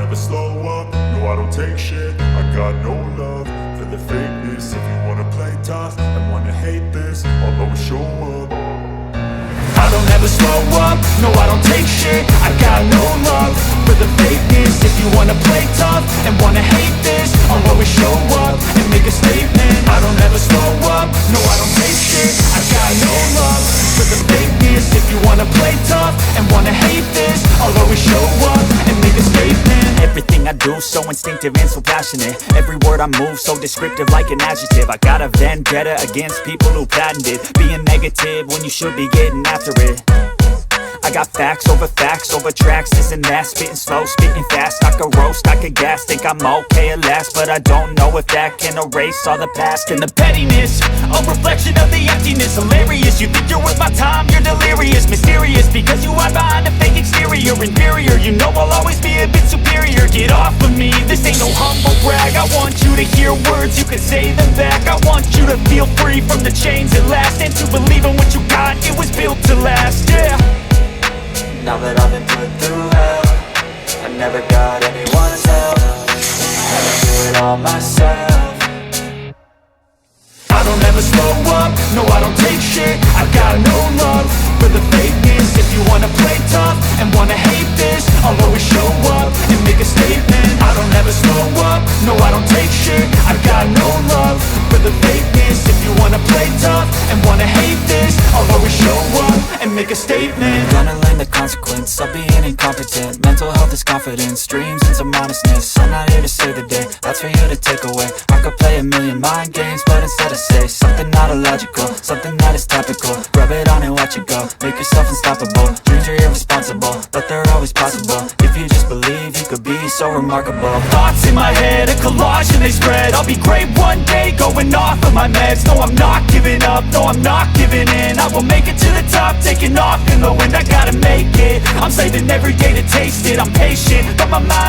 never slow up, no I don't take shit. I got no love for the fakeness. If you wanna play tough and wanna hate this, I'll always show up. I don't ever slow up, no I don't take shit. I got no love for the fakeness. If you wanna play tough and wanna hate this, I'll always show up and make a statement. I don't ever slow up, no I don't take shit. I got no love for the fakeness. If you wanna play tough and wanna hate this, I'll always show up and make a statement. Everything I do so instinctive and so passionate. Every word I move so descriptive like an adjective. I got a vendetta against people who patented being negative when you should be getting after it. I got facts over tracks, this and that. Spitting slow, spitting fast. I could roast, I could gas. Think I'm okay at last, but I don't know if that can erase all the past. And the pettiness, a reflection of the emptiness. Hilarious, you think you're worth my time, you're delirious. Mysterious, because you hide behind a fake exterior. Inferior, you know I'll always be a bit superior. Get off of me, this ain't no humble brag. I want you to hear words, you can say them back. I want you to feel free from the chains at last, and to believe in what you got, it was built to last, yeah. Now that I've been put through hell, I never got anyone's help. Had to do it all myself. I don't ever slow up, no I don't take shit. I got no love for the fakeness. If you wanna play tough and wanna hate this, I'll always show up and make a statement. I don't ever slow up, no I don't take shit. I got no love for the fakeness. If you wanna play tough and wanna hate this, I'll always show up and make a statement. Gonna learn the consequence of being incompetent. Mental health is confidence, dreams and some honestness. I'm not here to save the day, that's for you to take away. I could play a million mind games, but instead I say something not illogical, something that is topical. Rub it on and watch it go, make yourself unstoppable. Dreams are irresponsible, but they're always possible. If you just believe, you could be so remarkable. Thoughts in my head, a collage and they spread. I'll be great one day, going off of my meds. No, I'm not giving up, no, I'm not giving in. I will make it to the top, taking off in the wind. I gotta make it, I'm saving every day to taste it. I'm patient, but my mind